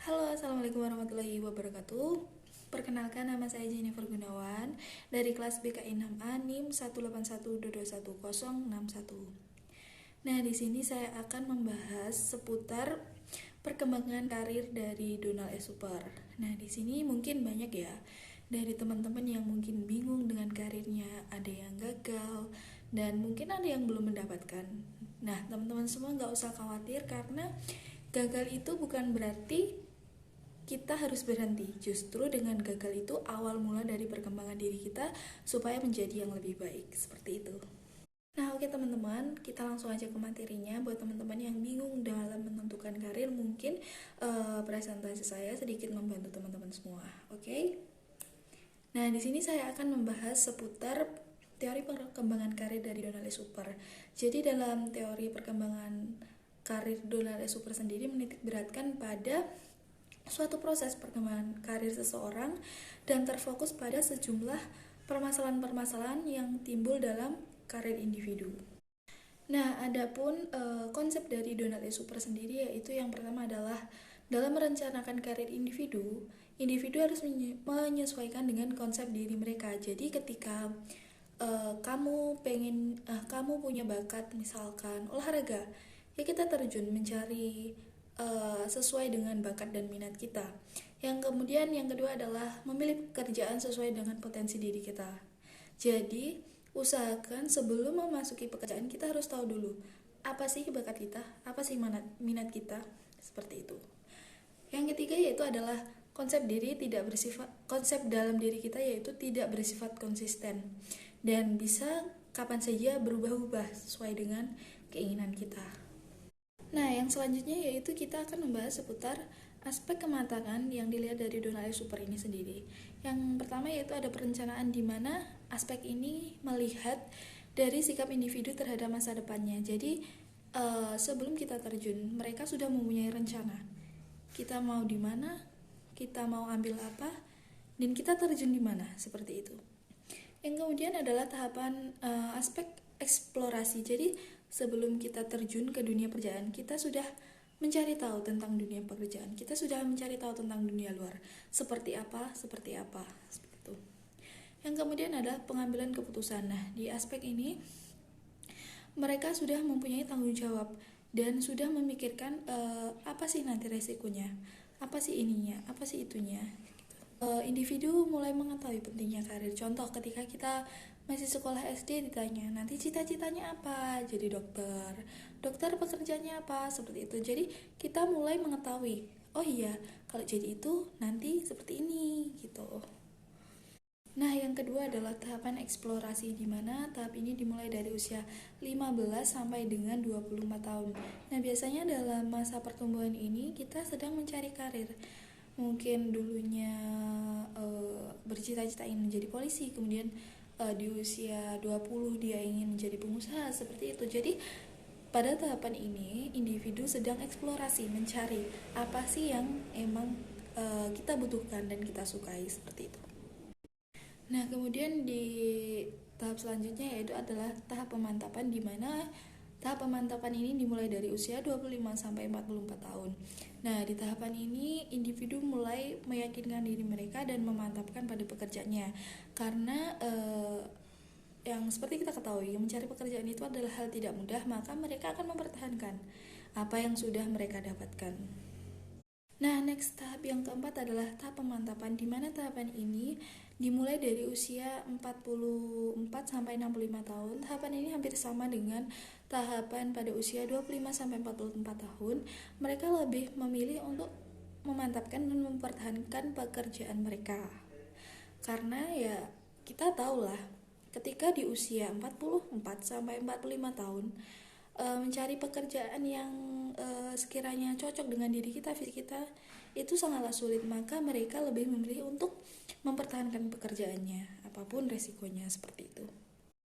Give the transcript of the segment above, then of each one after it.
Halo, assalamualaikum warahmatullahi wabarakatuh. Perkenalkan, nama saya Jennifer Gunawan dari kelas BKI 6A NIM 181221061. Nah, di sini saya akan membahas seputar perkembangan karir dari Donald E. Super. Nah, di sini mungkin banyak ya dari teman-teman yang mungkin bingung dengan karirnya, ada yang gagal, dan mungkin ada yang belum mendapatkan. Nah, teman-teman semua nggak usah khawatir karena gagal itu bukan berarti kita harus berhenti. Justru dengan gagal itu awal mula dari perkembangan diri kita supaya menjadi yang lebih baik. Seperti itu. Nah, oke teman-teman, kita langsung aja ke materinya. Buat teman-teman yang bingung dalam menentukan karir, mungkin presentasi saya sedikit membantu teman-teman semua. Oke? Nah, di sini saya akan membahas seputar teori perkembangan karir dari Donald E. Super. Jadi dalam teori perkembangan karir Donald E. Super sendiri menitik beratkan pada suatu proses perkembangan karir seseorang dan terfokus pada sejumlah permasalahan-permasalahan yang timbul dalam karir individu. Nah, adapun konsep dari Donald E. Super sendiri yaitu yang pertama adalah dalam merencanakan karir individu, individu harus menyesuaikan dengan konsep diri mereka. Jadi ketika kamu punya bakat misalkan olahraga, ya kita terjun mencari sesuai dengan bakat dan minat kita. Yang kedua adalah memilih pekerjaan sesuai dengan potensi diri kita. Jadi usahakan sebelum memasuki pekerjaan kita harus tahu dulu apa sih bakat kita, apa sih minat kita, seperti itu. Yang ketiga yaitu adalah konsep dalam diri kita yaitu tidak bersifat konsisten dan bisa kapan saja berubah-ubah sesuai dengan keinginan kita. Nah, yang selanjutnya yaitu kita akan membahas seputar aspek kematangan yang dilihat dari Donald E. Super ini sendiri. Yang pertama yaitu ada perencanaan, di mana aspek ini melihat dari sikap individu terhadap masa depannya. Jadi sebelum kita terjun, mereka sudah mempunyai rencana. Kita mau di mana, kita mau ambil apa, dan kita terjun di mana, seperti itu. Yang kemudian adalah tahapan aspek eksplorasi. Jadi sebelum kita terjun ke dunia pekerjaan, kita sudah mencari tahu tentang dunia pekerjaan. Kita sudah mencari tahu tentang dunia luar. Seperti apa. Seperti itu. Yang kemudian adalah pengambilan keputusan. Nah, di aspek ini mereka sudah mempunyai tanggung jawab dan sudah memikirkan apa sih nanti resikonya, apa sih ininya, apa sih itunya. Individu mulai mengetahui pentingnya karir. Contoh ketika kita masih sekolah SD ditanya, nanti cita-citanya apa? Jadi dokter. Dokter pekerjaannya apa? Seperti itu. Jadi kita mulai mengetahui, oh iya, kalau jadi itu nanti seperti ini gitu. Nah, yang kedua adalah tahapan eksplorasi, di mana tahap ini dimulai dari usia 15 sampai dengan 24 tahun. Nah, biasanya dalam masa pertumbuhan ini kita sedang mencari karir. Mungkin dulunya bercita-cita ingin menjadi polisi, kemudian di usia 20 dia ingin menjadi pengusaha, seperti itu. Jadi pada tahapan ini individu sedang eksplorasi, mencari apa sih yang emang kita butuhkan dan kita sukai, seperti itu. Nah, kemudian di tahap selanjutnya yaitu adalah tahap pemantapan, di mana tahap pemantapan ini dimulai dari usia 25 sampai 44 tahun. Nah, di tahapan ini individu mulai meyakinkan diri mereka dan memantapkan pada pekerjaannya. Karena yang seperti kita ketahui, mencari pekerjaan itu adalah hal tidak mudah, maka mereka akan mempertahankan apa yang sudah mereka dapatkan. Nah, next tahap yang keempat adalah tahap pemantapan, di mana tahapan ini dimulai dari usia 44 sampai 65 tahun. Tahapan ini hampir sama dengan tahapan pada usia 25 sampai 44 tahun. Mereka lebih memilih untuk memantapkan dan mempertahankan pekerjaan mereka. Karena ya kita tahulah, ketika di usia 44 sampai 45 tahun mencari pekerjaan yang sekiranya cocok dengan diri kita, fisik kita, itu sangatlah sulit. Maka mereka lebih memilih untuk mempertahankan pekerjaannya apapun resikonya, seperti itu.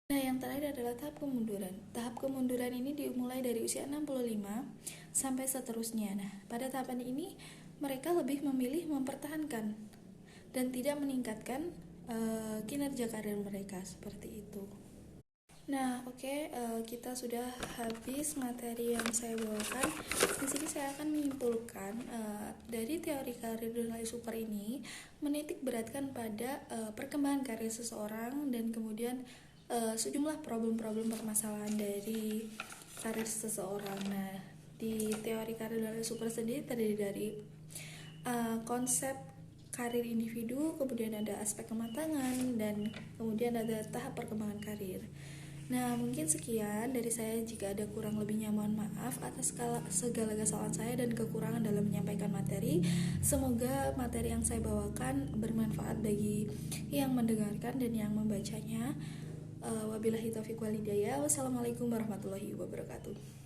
Nah, yang terakhir adalah tahap kemunduran. Tahap kemunduran ini dimulai dari usia 65 sampai seterusnya. Nah, pada tahapan ini mereka lebih memilih mempertahankan dan tidak meningkatkan kinerja karir mereka, seperti itu. Nah, oke, kita sudah habis materi yang saya bawakan. Di sini saya akan menyimpulkan dari teori karir dan nilai super ini menitik beratkan pada perkembangan karir seseorang dan kemudian sejumlah problem-problem permasalahan dari karir seseorang. Nah, di teori karir dan nilai super sendiri terdiri dari konsep karir individu, kemudian ada aspek kematangan, dan kemudian ada tahap perkembangan karir. Nah, mungkin sekian dari saya. Jika ada kurang lebihnya mohon maaf atas segala kesalahan saya dan kekurangan dalam menyampaikan materi. Semoga materi yang saya bawakan bermanfaat bagi yang mendengarkan dan yang membacanya. Wabillahi taufiq wal hidayah. Wassalamualaikum warahmatullahi wabarakatuh.